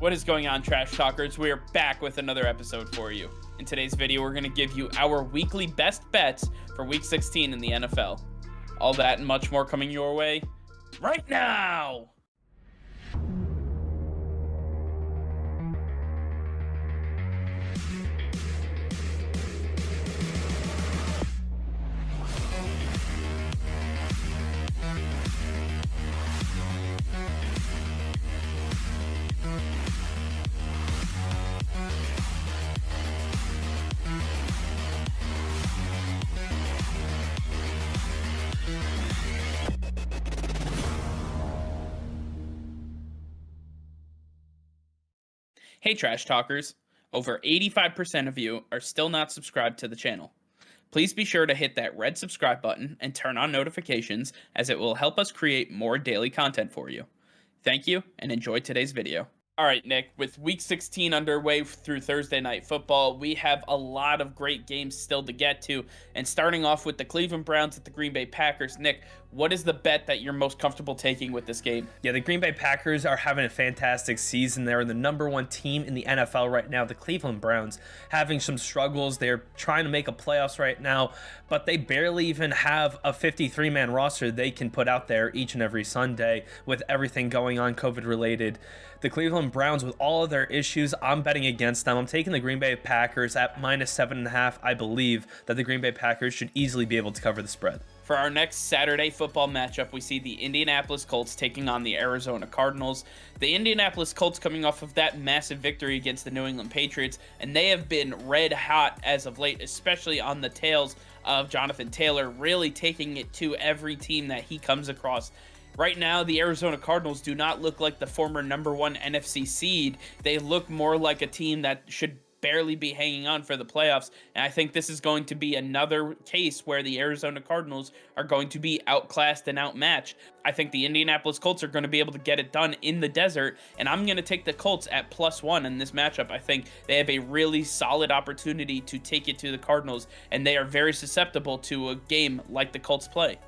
What is going on, Trash Talkers? We are back with another episode for you. In today's video, we're going to give you our weekly best bets for Week 16 in the NFL. All that and much more coming your way right now! Hey Trash Talkers, over 85% of you are still not subscribed to the channel. Please be sure to hit that red subscribe button and turn on notifications, as it will help us create more daily content for you. Thank you and enjoy today's video. Alright Nick, with Week 16 underway through Thursday Night Football, we have a lot of great games still to get to, and starting off with the Cleveland Browns at the Green Bay Packers. Nick, what is the bet that you're most comfortable taking with this game? Yeah, the Green Bay Packers are having a fantastic season. They're the number one team in the NFL right now. The Cleveland Browns having some struggles. They're trying to make a playoffs right now, but they barely even have a 53-man roster they can put out there each and every Sunday with everything going on COVID related. The Cleveland Browns, with all of their issues, I'm betting against them. I'm taking the Green Bay Packers at -7.5. I believe that the Green Bay Packers should easily be able to cover the spread. For our next Saturday football matchup, we see the Indianapolis Colts taking on the Arizona Cardinals. The Indianapolis Colts coming off of that massive victory against the New England Patriots, and they have been red hot as of late, especially on the tails of Jonathan Taylor, really taking it to every team that he comes across. Right now, the Arizona Cardinals do not look like the former #1 NFC seed. They look more like a team that should barely be hanging on for the playoffs, and I think this is going to be another case where the Arizona Cardinals are going to be outclassed and outmatched. I think the Indianapolis Colts are going to be able to get it done in the desert, and I'm going to take the Colts at +1 in this matchup. I think they have a really solid opportunity to take it to the Cardinals, and they are very susceptible to a game like the Colts play.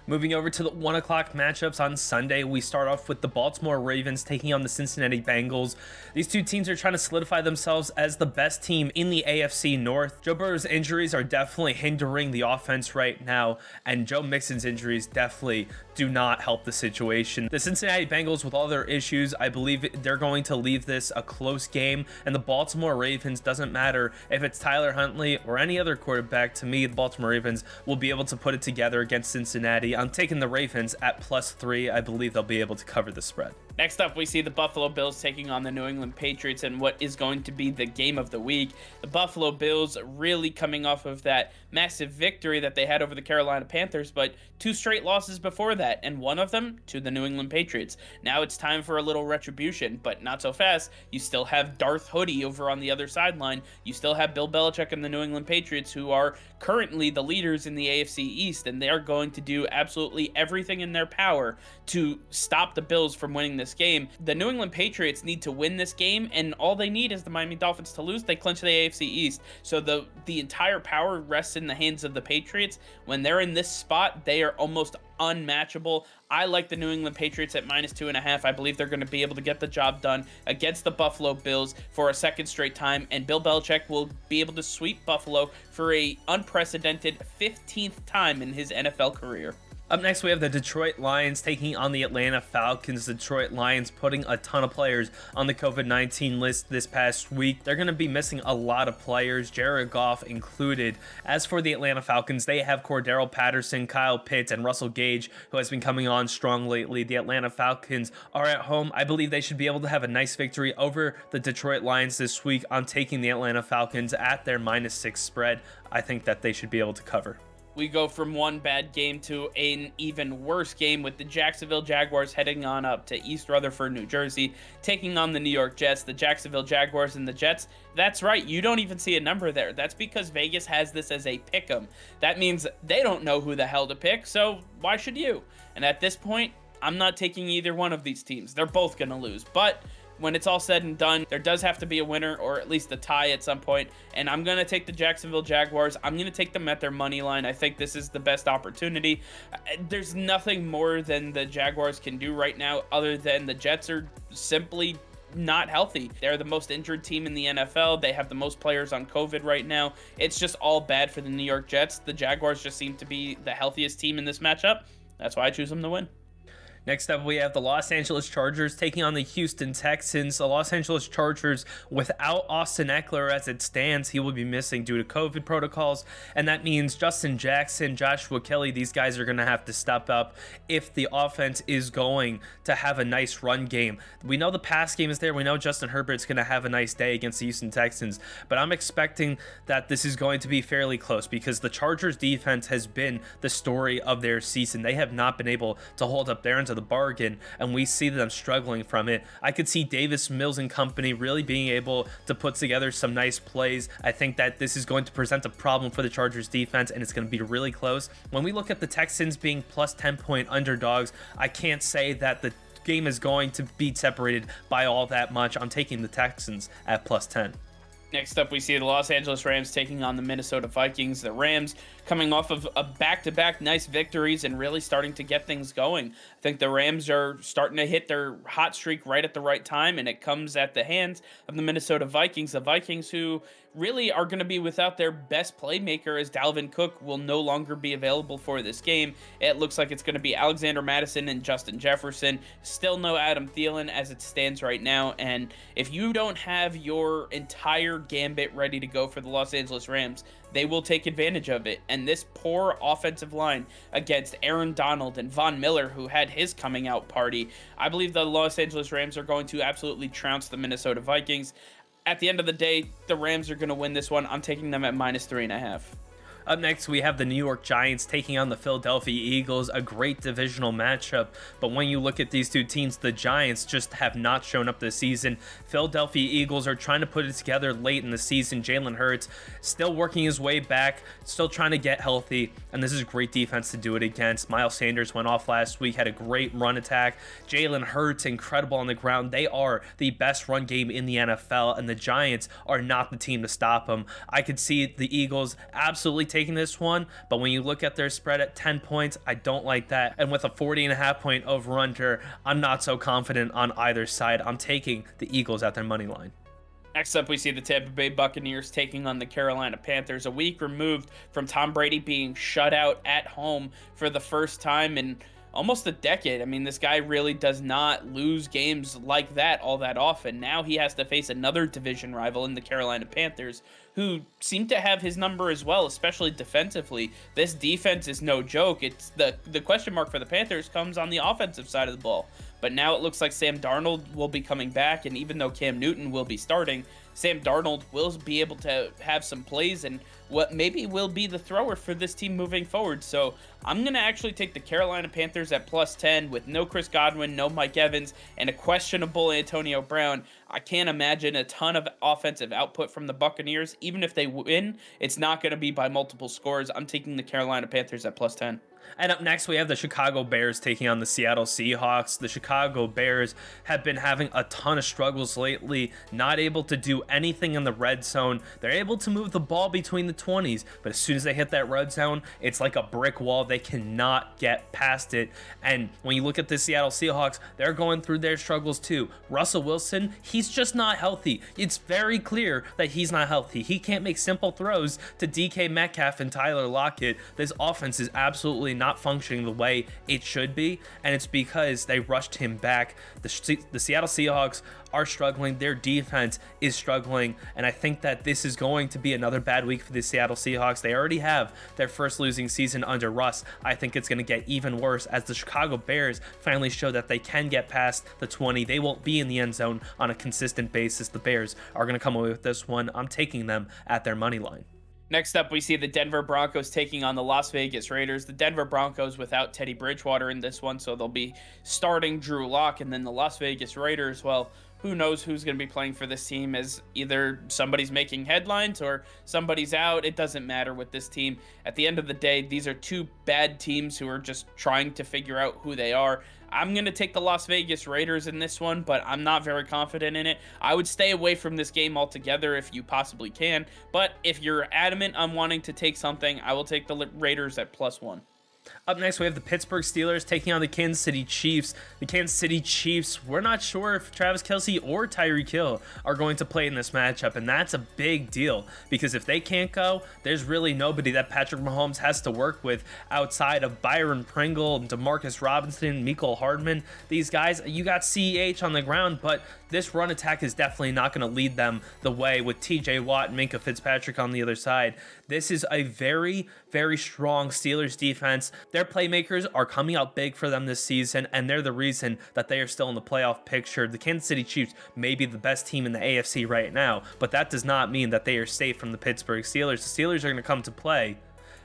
Moving over to the 1 o'clock matchups on Sunday, we start off with the Baltimore Ravens taking on the Cincinnati Bengals. These two teams are trying to solidify themselves as the best team in the AFC North. Joe Burrow's injuries are definitely hindering the offense right now, and Joe Mixon's injuries definitely do not help the situation. The Cincinnati Bengals, with all their issues, I believe they're going to leave this a close game, and the Baltimore Ravens, doesn't matter if it's Tyler Huntley or any other quarterback, to me, the Baltimore Ravens will be able to put it together against Cincinnati. I'm taking the Ravens at +3. I believe they'll be able to cover the spread. Next up, we see the Buffalo Bills taking on the New England Patriots and what is going to be the game of the week. The Buffalo Bills really coming off of that massive victory that they had over the Carolina Panthers, but 2 straight losses before that, and one of them to the New England Patriots. Now it's time for a little retribution, but not so fast. You still have Darth Hoodie over on the other sideline. You still have Bill Belichick and the New England Patriots, who are currently the leaders in the AFC East, and they are going to do absolutely everything in their power to stop the Bills from winning this game. The New England Patriots need to win this game, and all they need is the Miami Dolphins to lose. They clinch the AFC East. So the entire power rests in the hands of the Patriots. When they're in this spot, they are almost unmatchable. I like the New England Patriots at -2.5. I believe they're going to be able to get the job done against the Buffalo Bills for a second straight time, and Bill Belichick will be able to sweep Buffalo for a unprecedented 15th time in his NFL career. Up next, we have the Detroit Lions taking on the Atlanta Falcons. The Detroit Lions putting a ton of players on the COVID-19 list this past week. They're going to be missing a lot of players, Jared Goff included. As for the Atlanta Falcons, they have Cordero Patterson, Kyle Pitts, and Russell Gage, who has been coming on strong lately. The Atlanta Falcons are at home. I believe they should be able to have a nice victory over the Detroit Lions this week. I'm taking the Atlanta Falcons at their -6 spread. I think that they should be able to cover. We go from one bad game to an even worse game with the Jacksonville Jaguars heading on up to East Rutherford, New Jersey, taking on the New York Jets. The Jacksonville Jaguars and the Jets, that's right, you don't even see a number there. That's because Vegas has this as a pick 'em. That means they don't know who the hell to pick, so why should you? And at this point, I'm not taking either one of these teams. They're both going to lose, but when it's all said and done, there does have to be a winner or at least a tie at some point, and I'm going to take the Jacksonville Jaguars. I'm going to take them at their money line. I think this is the best opportunity. There's nothing more than the Jaguars can do right now other than the Jets are simply not healthy. They're the most injured team in the NFL. They have the most players on COVID right now. It's just all bad for the New York Jets. The Jaguars just seem to be the healthiest team in this matchup. That's why I choose them to win. Next up, we have the Los Angeles Chargers taking on the Houston Texans. The Los Angeles Chargers, without Austin Eckler as it stands, he will be missing due to COVID protocols. And that means Justin Jackson, Joshua Kelly, these guys are going to have to step up if the offense is going to have a nice run game. We know the pass game is there. We know Justin Herbert's going to have a nice day against the Houston Texans. But I'm expecting that this is going to be fairly close because the Chargers defense has been the story of their season. They have not been able to hold up their end of the bargain, and we see them struggling from it. I could see Davis Mills and company really being able to put together some nice plays. I think that this is going to present a problem for the Chargers defense, and it's going to be really close. When we look at the Texans being plus 10-point underdogs, I can't say that the game is going to be separated by all that much. I'm taking the Texans at plus 10. Next up, we see the Los Angeles Rams taking on the Minnesota Vikings. The Rams coming off of a back-to-back nice victories and really starting to get things going. I think the Rams are starting to hit their hot streak right at the right time, and it comes at the hands of the Minnesota Vikings. The Vikings who really are going to be without their best playmaker, as Dalvin Cook will no longer be available for this game. It looks like it's going to be Alexander Mattison and Justin Jefferson. Still no Adam Thielen as it stands right now, and if you don't have your entire gambit ready to go for the Los Angeles Rams, they will take advantage of it. And this poor offensive line against Aaron Donald and Von Miller, who had his coming out party, I believe the Los Angeles Rams are going to absolutely trounce the Minnesota Vikings. At the end of the day, the Rams are going to win this one. I'm taking them at minus 3.5. Up next, we have the New York Giants taking on the Philadelphia Eagles, a great divisional matchup. But when you look at these two teams, the Giants just have not shown up this season. Philadelphia Eagles are trying to put it together late in the season. Jalen Hurts still working his way back, still trying to get healthy, and this is great defense to do it against. Miles Sanders went off last week, had a great run attack. Jalen Hurts, incredible on the ground. They are the best run game in the NFL, and the Giants are not the team to stop them. I could see the Eagles absolutely taking this one, but when you look at their spread at 10 points, I don't like that. And with a 40.5 point over-under, I'm not so confident on either side. I'm taking the Eagles at their money line. Next up, we see the Tampa Bay Buccaneers taking on the Carolina Panthers, a week removed from Tom Brady being shut out at home for the first time in almost a decade. I mean, this guy really does not lose games like that all that often. Now he has to face another division rival in the Carolina Panthers, who seem to have his number as well, especially defensively. This defense is no joke. It's the question mark for the Panthers comes on the offensive side of the ball. But now it looks like Sam Darnold will be coming back, and even though Cam Newton will be starting, Sam Darnold will be able to have some plays and what maybe will be the thrower for this team moving forward. So I'm going to actually take the Carolina Panthers at plus 10 with no Chris Godwin, no Mike Evans, and a questionable Antonio Brown. I can't imagine a ton of offensive output from the Buccaneers. Even if they win, it's not going to be by multiple scores. I'm taking the Carolina Panthers at plus 10. And up next, we have the Chicago Bears taking on the Seattle Seahawks. The Chicago Bears have been having a ton of struggles lately, not able to do anything in the red zone. They're able to move the ball between the 20s, but as soon as they hit that red zone, it's like a brick wall. They cannot get past it. And when you look at the Seattle Seahawks, they're going through their struggles too. Russell Wilson, he's just not healthy. It's very clear that he's not healthy. He can't make simple throws to DK Metcalf and Tyler Lockett. This offense is absolutely not functioning the way it should be, and it's because they rushed him back. The Seattle Seahawks are struggling. Their defense is struggling, and I think that this is going to be another bad week for the Seattle Seahawks. They already have their first losing season under Russ. I think it's going to get even worse as the Chicago Bears finally show that they can get past the 20. They won't be in the end zone on a consistent basis. The Bears are going to come away with this one. I'm taking them at their money line. Next up, we see the Denver Broncos taking on the Las Vegas Raiders. The Denver Broncos without Teddy Bridgewater in this one, so they'll be starting Drew Lock. And then the Las Vegas Raiders, well, who knows who's going to be playing for this team, as either somebody's making headlines or somebody's out. It doesn't matter with this team. At the end of the day, these are two bad teams who are just trying to figure out who they are. I'm going to take the Las Vegas Raiders in this one, but I'm not very confident in it. I would stay away from this game altogether if you possibly can, but if you're adamant on wanting to take something, I will take the Raiders at plus 1. Up next, we have the Pittsburgh Steelers taking on the Kansas City Chiefs. The Kansas City Chiefs, we're not sure if Travis Kelce or Tyreek Hill are going to play in this matchup, and that's a big deal because if they can't go, there's really nobody that Patrick Mahomes has to work with outside of Byron Pringle, DeMarcus Robinson, Mecole Hardman. These guys, you got CEH on the ground, but this run attack is definitely not going to lead them the way with TJ Watt and Minkah Fitzpatrick on the other side. This is a very, very strong Steelers defense. Their playmakers are coming out big for them this season, and they're the reason that they are still in the playoff picture. The Kansas City Chiefs may be the best team in the AFC right now, but that does not mean that they are safe from the Pittsburgh Steelers. The Steelers are going to come to play.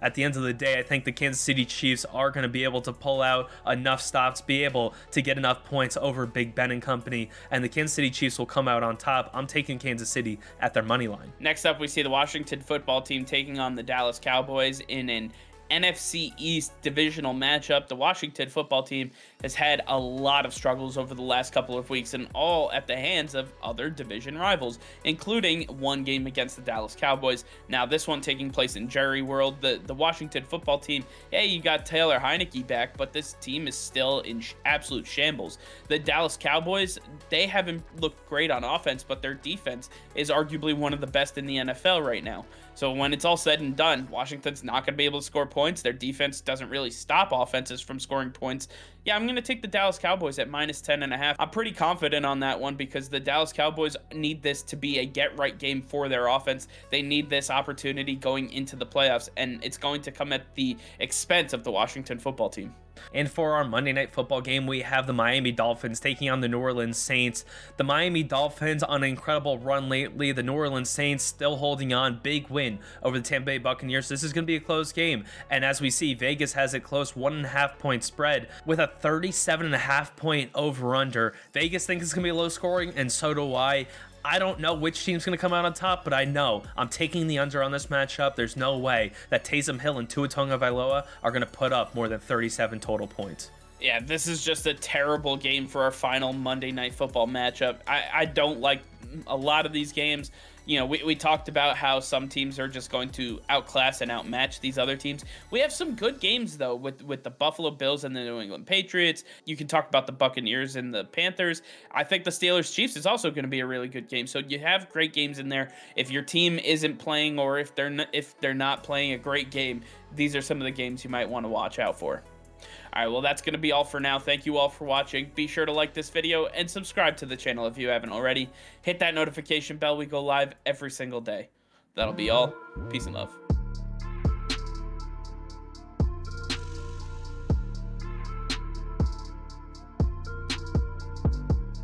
At the end of the day, I think the Kansas City Chiefs are going to be able to pull out enough stops, be able to get enough points over Big Ben and company, and the Kansas City Chiefs will come out on top. I'm taking Kansas City at their money line. Next up, we see the Washington football team taking on the Dallas Cowboys in an NFC East divisional matchup. The Washington football team has had a lot of struggles over the last couple of weeks, and all at the hands of other division rivals, including one game against the Dallas Cowboys. Now, this one taking place in Jerry World. The Washington football team, hey, you got Taylor Heineke back, but this team is still in absolute shambles. The Dallas Cowboys, they haven't looked great on offense, but their defense is arguably one of the best in the NFL right now. So when it's all said and done, Washington's not going to be able to score points. Their defense doesn't really stop offenses from scoring points. Yeah, I'm going to take the Dallas Cowboys at -10.5. I'm pretty confident on that one because the Dallas Cowboys need this to be a get-right game for their offense. They need this opportunity going into the playoffs, and it's going to come at the expense of the Washington football team. And for our Monday Night Football game, we have the Miami Dolphins taking on the New Orleans Saints. The Miami Dolphins on an incredible run lately. The New Orleans Saints still holding on. Big win over the Tampa Bay Buccaneers. This is going to be a close game. And as we see, Vegas has it close, 1.5 point spread with a 37.5 point over-under. Vegas thinks it's going to be low scoring, and so do I. I don't know which team's going to come out on top, but I know I'm taking the under on this matchup. There's no way that Taysom Hill and Tua Tagovailoa are going to put up more than 37 total points. Yeah, this is just a terrible game for our final Monday Night Football matchup. I don't like a lot of these games. You know, we talked about how some teams are just going to outclass and outmatch these other teams. We have some good games, though, with the Buffalo Bills and the New England Patriots. You can talk about the Buccaneers and the Panthers. I think the Steelers-Chiefs is also going to be a really good game. So you have great games in there. If your team isn't playing or if they're not playing a great game, these are some of the games you might want to watch out for. All right, well, that's going to be all for now. Thank you all for watching. Be sure to like this video and subscribe to the channel if you haven't already. Hit that notification bell. We go live every single day. That'll be all. Peace and love.